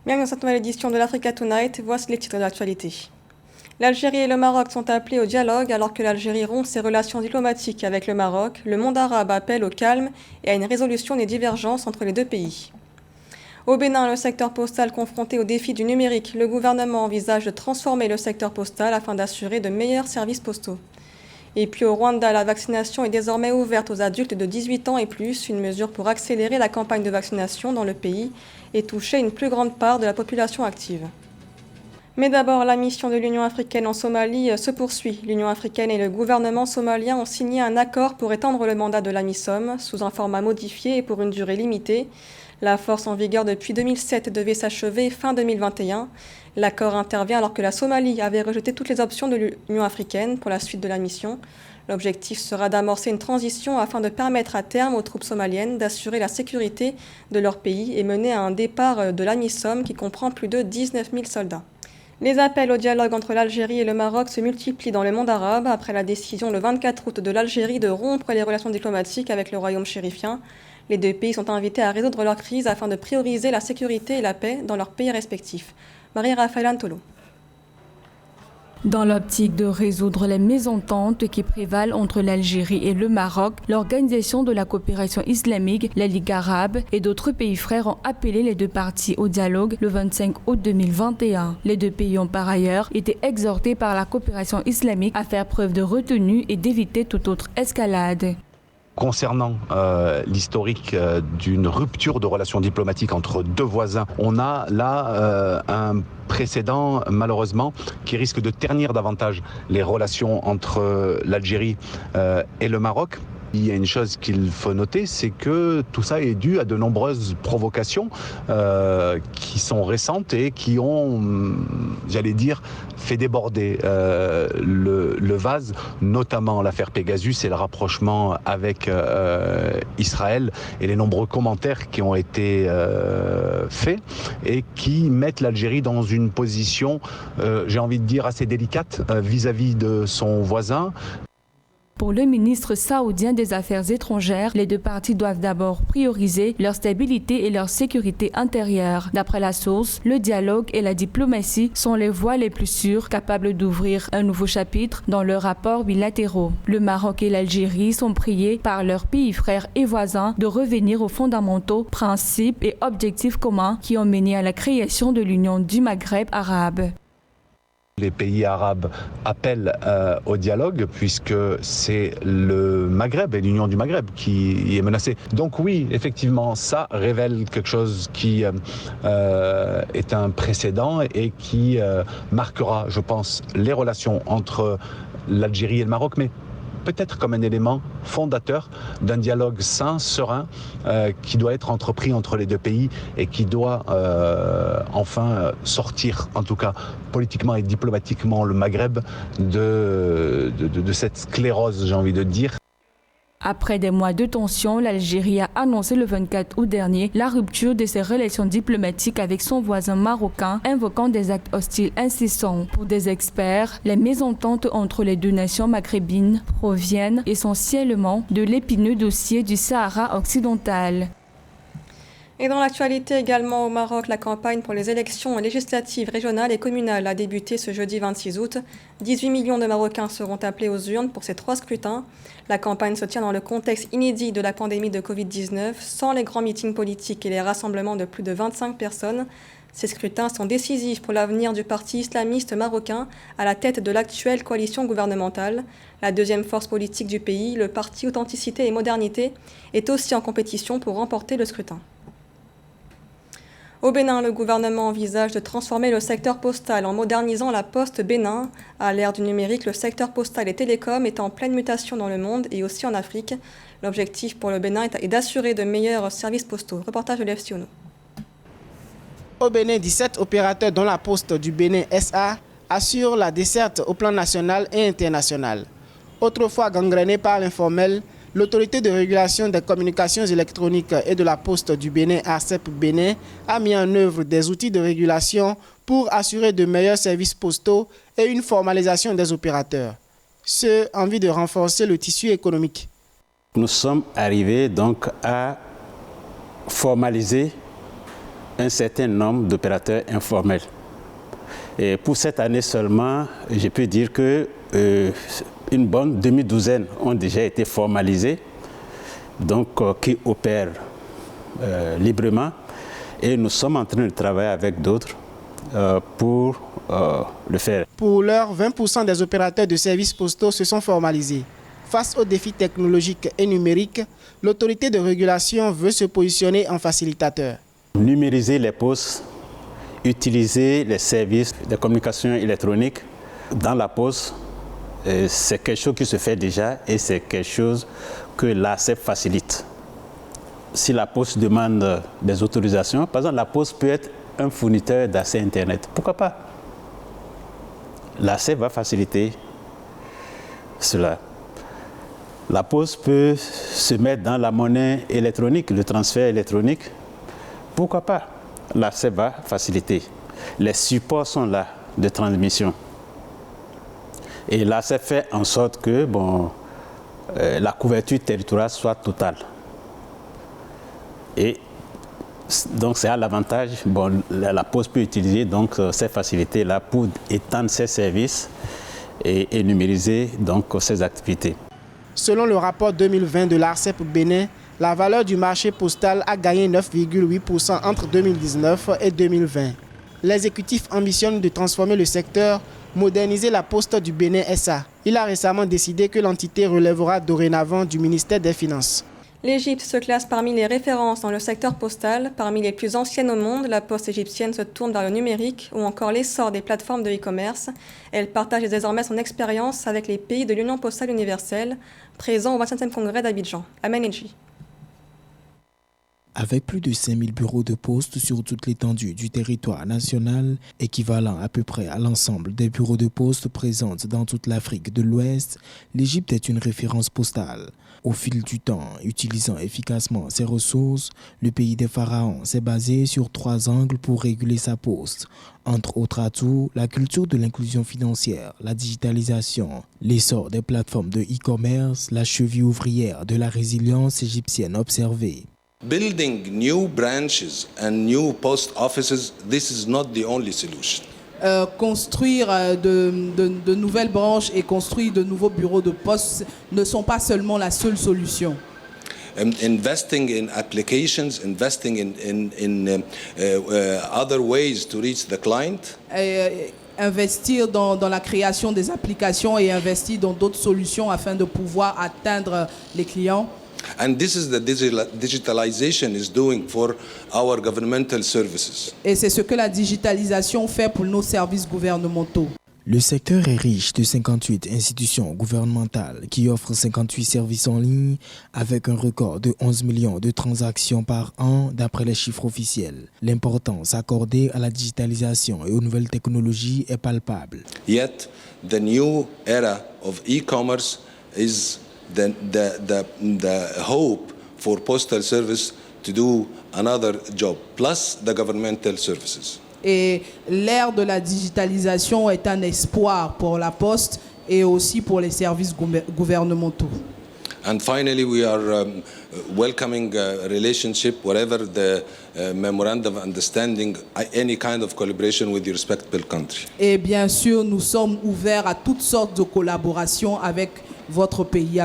Bienvenue dans cette nouvelle édition de l'Africa Tonight, voici les titres de l'actualité. L'Algérie et le Maroc sont appelés au dialogue alors que l'Algérie rompt ses relations diplomatiques avec le Maroc. Le monde arabe appelle au calme et à une résolution des divergences entre les deux pays. Au Bénin, le secteur postal confronté au défi du numérique, le gouvernement envisage de transformer le secteur postal afin d'assurer de meilleurs services postaux. Et puis au Rwanda, la vaccination est désormais ouverte aux adultes de 18 ans et plus, une mesure pour accélérer la campagne de vaccination dans le pays et toucher une plus grande part de la population active. Mais d'abord, la mission de l'Union africaine en Somalie se poursuit. L'Union africaine et le gouvernement somalien ont signé un accord pour étendre le mandat de l'AMISOM sous un format modifié et pour une durée limitée. La force en vigueur depuis 2007 devait s'achever fin 2021. L'accord intervient alors que la Somalie avait rejeté toutes les options de l'Union africaine pour la suite de la mission. L'objectif sera d'amorcer une transition afin de permettre à terme aux troupes somaliennes d'assurer la sécurité de leur pays et mener à un départ de l'AMISOM qui comprend plus de 19 000 soldats. Les appels au dialogue entre l'Algérie et le Maroc se multiplient dans le monde arabe après la décision le 24 août de l'Algérie de rompre les relations diplomatiques avec le royaume chérifien. Les deux pays sont invités à résoudre leur crise afin de prioriser la sécurité et la paix dans leurs pays respectifs. Marie-Raphaël Antolo. Dans l'optique de résoudre les mésententes qui prévalent entre l'Algérie et le Maroc, l'Organisation de la coopération islamique, la Ligue arabe et d'autres pays frères ont appelé les deux parties au dialogue le 25 août 2021. Les deux pays ont par ailleurs été exhortés par la coopération islamique à faire preuve de retenue et d'éviter toute autre escalade. Concernant l'historique d'une rupture de relations diplomatiques entre deux voisins, on a là un précédent malheureusement qui risque de ternir davantage les relations entre l'Algérie et le Maroc. Il y a une chose qu'il faut noter, c'est que tout ça est dû à de nombreuses provocations qui sont récentes et qui ont, j'allais dire, fait déborder le vase, notamment l'affaire Pegasus et le rapprochement avec Israël et les nombreux commentaires qui ont été faits et qui mettent l'Algérie dans une position, j'ai envie de dire, assez délicate vis-à-vis de son voisin. Pour le ministre saoudien des Affaires étrangères, les deux parties doivent d'abord prioriser leur stabilité et leur sécurité intérieure. D'après la source, le dialogue et la diplomatie sont les voies les plus sûres capables d'ouvrir un nouveau chapitre dans leurs rapports bilatéraux. Le Maroc et l'Algérie sont priés par leurs pays frères et voisins de revenir aux fondamentaux, principes et objectifs communs qui ont mené à la création de l'Union du Maghreb arabe. Les pays arabes appellent au dialogue puisque c'est le Maghreb et l'Union du Maghreb qui est menacée. Donc oui, effectivement, ça révèle quelque chose qui est un précédent et qui marquera, je pense, les relations entre l'Algérie et le Maroc, mais peut-être comme un élément fondateur d'un dialogue sain, serein, qui doit être entrepris entre les deux pays et qui doit enfin sortir, en tout cas politiquement et diplomatiquement, le Maghreb de cette sclérose, j'ai envie de dire. Après des mois de tension, l'Algérie a annoncé le 24 août dernier la rupture de ses relations diplomatiques avec son voisin marocain, invoquant des actes hostiles incessants. Pour des experts, les mésententes entre les deux nations maghrébines proviennent essentiellement de l'épineux dossier du Sahara occidental. Et dans l'actualité également au Maroc, la campagne pour les élections législatives régionales et communales a débuté ce jeudi 26 août. 18 millions de Marocains seront appelés aux urnes pour ces 3 scrutins. La campagne se tient dans le contexte inédit de la pandémie de Covid-19, sans les grands meetings politiques et les rassemblements de plus de 25 personnes. Ces scrutins sont décisifs pour l'avenir du parti islamiste marocain à la tête de l'actuelle coalition gouvernementale. La deuxième force politique du pays, le parti Authenticité et Modernité, est aussi en compétition pour remporter le scrutin. Au Bénin, le gouvernement envisage de transformer le secteur postal en modernisant la Poste Bénin. À l'ère du numérique, le secteur postal et télécom est en pleine mutation dans le monde et aussi en Afrique. L'objectif pour le Bénin est d'assurer de meilleurs services postaux. Reportage de Lev Siono. Au Bénin, 17 opérateurs dont la Poste du Bénin SA assurent la desserte au plan national et international. Autrefois gangrénée par l'informel, l'autorité de régulation des communications électroniques et de la poste du Bénin, ARCEP Bénin, a mis en œuvre des outils de régulation pour assurer de meilleurs services postaux et une formalisation des opérateurs. Ce, en vue de renforcer le tissu économique. Nous sommes arrivés donc à formaliser un certain nombre d'opérateurs informels. Et pour cette année seulement, je peux dire que une bonne demi-douzaine ont déjà été formalisés, donc qui opèrent librement. Et nous sommes en train de travailler avec d'autres pour le faire. Pour l'heure, 20% des opérateurs de services postaux se sont formalisés. Face aux défis technologiques et numériques, l'autorité de régulation veut se positionner en facilitateur. Numériser les postes, utiliser les services de communication électronique dans la poste, c'est quelque chose qui se fait déjà et c'est quelque chose que l'ARCEP facilite. Si la poste demande des autorisations, par exemple, la poste peut être un fournisseur d'accès Internet. Pourquoi pas? L'ARCEP va faciliter cela. La poste peut se mettre dans la monnaie électronique, le transfert électronique. Pourquoi pas? L'ARCEP va faciliter. Les supports sont là de transmission. Et l'ARCEP fait en sorte que la couverture territoriale soit totale. Et donc c'est à l'avantage, la poste peut utiliser donc ces facilités-là pour étendre ses services et numériser donc ses activités. Selon le rapport 2020 de l'ARCEP Bénin, la valeur du marché postal a gagné 9,8% entre 2019 et 2020. L'exécutif ambitionne de transformer le secteur, moderniser la poste du Bénin SA. Il a récemment décidé que l'entité relèvera dorénavant du ministère des Finances. L'Égypte se classe parmi les références dans le secteur postal. Parmi les plus anciennes au monde, la poste égyptienne se tourne vers le numérique ou encore l'essor des plateformes de e-commerce. Elle partage désormais son expérience avec les pays de l'Union postale universelle, présents au 27e congrès d'Abidjan. Ameneji. Avec plus de 5000 bureaux de poste sur toute l'étendue du territoire national, équivalent à peu près à l'ensemble des bureaux de poste présents dans toute l'Afrique de l'Ouest, l'Égypte est une référence postale. Au fil du temps, utilisant efficacement ses ressources, le pays des pharaons s'est basé sur 3 angles pour réguler sa poste. Entre autres atouts, la culture de l'inclusion financière, la digitalisation, l'essor des plateformes de e-commerce, la cheville ouvrière de la résilience égyptienne observée. Building new branches and new post offices, this is not the only solution. Construire de nouvelles branches et construire de nouveaux bureaux de poste ne sont pas seulement la seule solution. Investing in applications, investing in other ways to reach the client. Investir dans la création des applications et investir dans d'autres solutions afin de pouvoir atteindre les clients. And this is the digitalization is doing for our governmental services. Et c'est ce que la digitalisation fait pour nos services gouvernementaux. Le secteur est riche de 58 institutions gouvernementales qui offrent 58 services en ligne avec un record de 11 millions de transactions par an d'après les chiffres officiels. L'importance accordée à la digitalisation et aux nouvelles technologies est palpable. Yet, the new era of e-commerce is the hope for postal service to do another job, plus the governmental services. Et l'ère de la digitalisation est un espoir pour la Poste et aussi pour les services gouvernementaux. And finally, we are welcoming a relationship, whatever the memorandum of understanding, any kind of collaboration with the respective country. Et bien sûr, nous sommes ouverts à toutes sortes de collaborations avec votre pays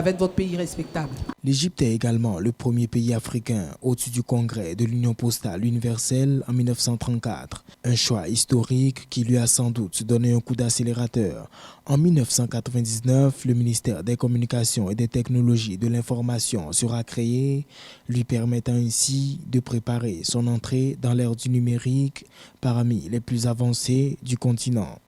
respectable. L'Égypte est également le premier pays africain au-dessus du congrès de l'Union postale universelle en 1934. Un choix historique qui lui a sans doute donné un coup d'accélérateur. En 1999, le ministère des Communications et des Technologies de l'Information sera créé, lui permettant ainsi de préparer son entrée dans l'ère du numérique parmi les plus avancés du continent.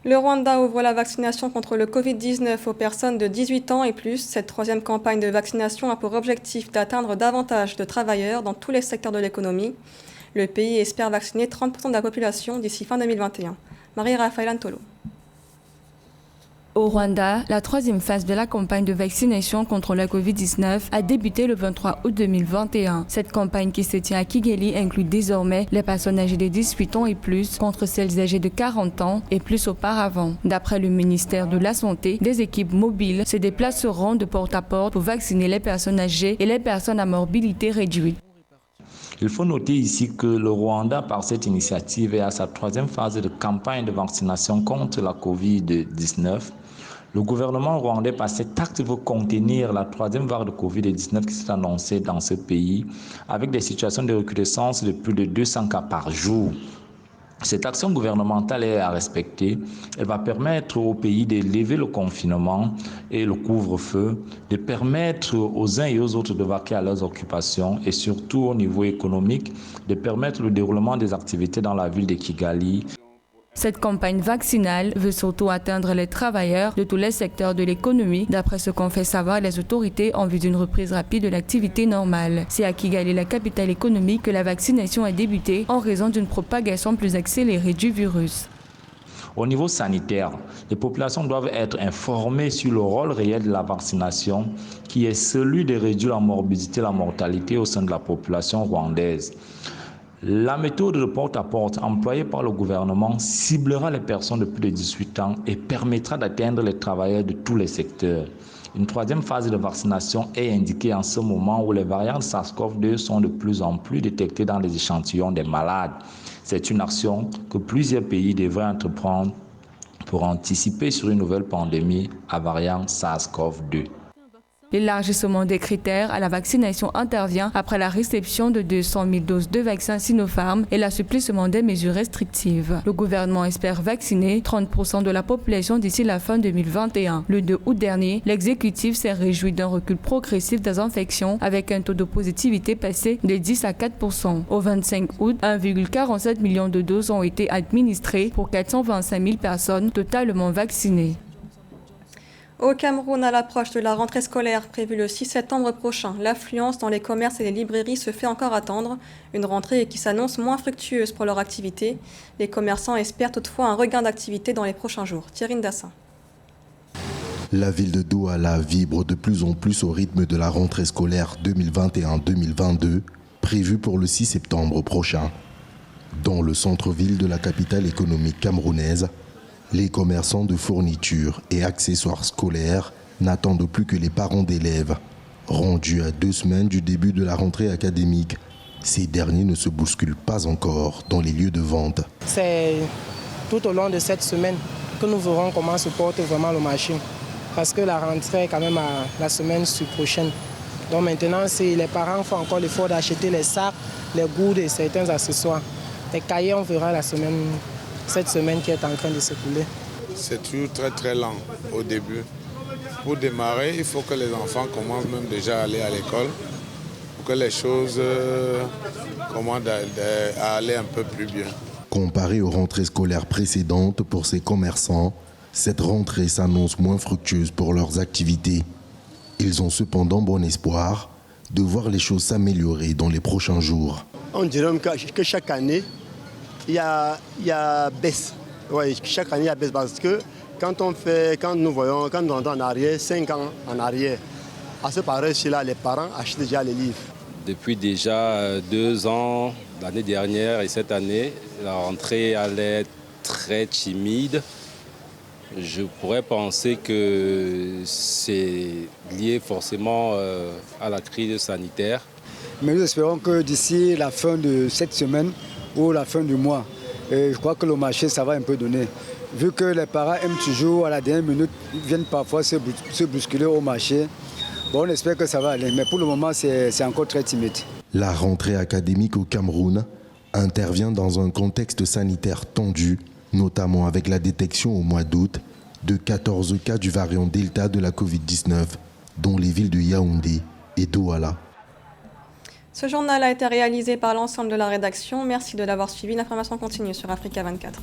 Le Rwanda ouvre la vaccination contre le Covid-19 aux personnes de 18 ans et plus. Cette 3e campagne de vaccination a pour objectif d'atteindre davantage de travailleurs dans tous les secteurs de l'économie. Le pays espère vacciner 30% de la population d'ici fin 2021. Marie-Raphaël Antolo. Au Rwanda, la 3e phase de la campagne de vaccination contre la Covid-19 a débuté le 23 août 2021. Cette campagne qui se tient à Kigali inclut désormais les personnes âgées de 18 ans et plus contre celles âgées de 40 ans et plus auparavant. D'après le ministère de la Santé, des équipes mobiles se déplaceront de porte à porte pour vacciner les personnes âgées et les personnes à morbidité réduite. Il faut noter ici que le Rwanda, par cette initiative, est à sa 3e phase de campagne de vaccination contre la COVID-19. Le gouvernement rwandais, par cet acte, veut contenir la 3e vague de COVID-19 qui s'est annoncée dans ce pays, avec des situations de recrudescence de plus de 200 cas par jour. Cette action gouvernementale est à respecter. Elle va permettre au pays de lever le confinement et le couvre-feu, de permettre aux uns et aux autres de vaquer à leurs occupations et surtout au niveau économique, de permettre le déroulement des activités dans la ville de Kigali. Cette campagne vaccinale veut surtout atteindre les travailleurs de tous les secteurs de l'économie, d'après ce qu'ont fait savoir les autorités en vue d'une reprise rapide de l'activité normale. C'est à Kigali, la capitale économique, que la vaccination a débuté en raison d'une propagation plus accélérée du virus. Au niveau sanitaire, les populations doivent être informées sur le rôle réel de la vaccination, qui est celui de réduire la morbidité et la mortalité au sein de la population rwandaise. La méthode de porte-à-porte employée par le gouvernement ciblera les personnes de plus de 18 ans et permettra d'atteindre les travailleurs de tous les secteurs. Une 3e phase de vaccination est indiquée en ce moment où les variants de SARS-CoV-2 sont de plus en plus détectés dans les échantillons des malades. C'est une action que plusieurs pays devraient entreprendre pour anticiper sur une nouvelle pandémie à variant SARS-CoV-2. L'élargissement des critères à la vaccination intervient après la réception de 200 000 doses de vaccins Sinopharm et l'assouplissement des mesures restrictives. Le gouvernement espère vacciner 30% de la population d'ici la fin 2021. Le 2 août dernier, l'exécutif s'est réjoui d'un recul progressif des infections avec un taux de positivité passé de 10 à 4%. Au 25 août, 1,47 million de doses ont été administrées pour 425 000 personnes totalement vaccinées. Au Cameroun, à l'approche de la rentrée scolaire prévue le 6 septembre prochain, l'affluence dans les commerces et les librairies se fait encore attendre, une rentrée qui s'annonce moins fructueuse pour leur activité. Les commerçants espèrent toutefois un regain d'activité dans les prochains jours. Thierry Ndassin. La ville de Douala vibre de plus en plus au rythme de la rentrée scolaire 2021-2022, prévue pour le 6 septembre prochain. Dans le centre-ville de la capitale économique camerounaise, les commerçants de fournitures et accessoires scolaires n'attendent plus que les parents d'élèves. Rendus à 2 semaines du début de la rentrée académique, ces derniers ne se bousculent pas encore dans les lieux de vente. C'est tout au long de cette semaine que nous verrons comment se porte vraiment le marché. Parce que la rentrée est quand même la semaine prochaine. Donc maintenant, les parents font encore l'effort d'acheter les sacs, les gourdes et certains accessoires. Les cahiers, on verra cette semaine qui est en train de s'écouler. C'est toujours très très lent au début. Pour démarrer, il faut que les enfants commencent même déjà à aller à l'école pour que les choses commencent à aller un peu plus bien. Comparé aux rentrées scolaires précédentes pour ces commerçants, cette rentrée s'annonce moins fructueuse pour leurs activités. Ils ont cependant bon espoir de voir les choses s'améliorer dans les prochains jours. On dirait que chaque année, il y a baisse. Oui, chaque année, il y a baisse parce que quand nous rentrons en arrière, 5 ans en arrière, à ce pareil-là, les parents achètent déjà les livres. Depuis déjà 2 ans, l'année dernière et cette année, la rentrée allait très timide. Je pourrais penser que c'est lié forcément à la crise sanitaire. Mais nous espérons que d'ici la fin de cette semaine, ou la fin du mois. Et je crois que le marché, ça va un peu donner. Vu que les parents aiment toujours, à la dernière minute, viennent parfois se bousculer au marché. Bon, on espère que ça va aller, mais pour le moment, c'est encore très timide. La rentrée académique au Cameroun intervient dans un contexte sanitaire tendu, notamment avec la détection au mois d'août de 14 cas du variant Delta de la Covid-19, dont les villes de Yaoundé et Douala. Ce journal a été réalisé par l'ensemble de la rédaction. Merci de l'avoir suivi. L'information continue sur Africa 24.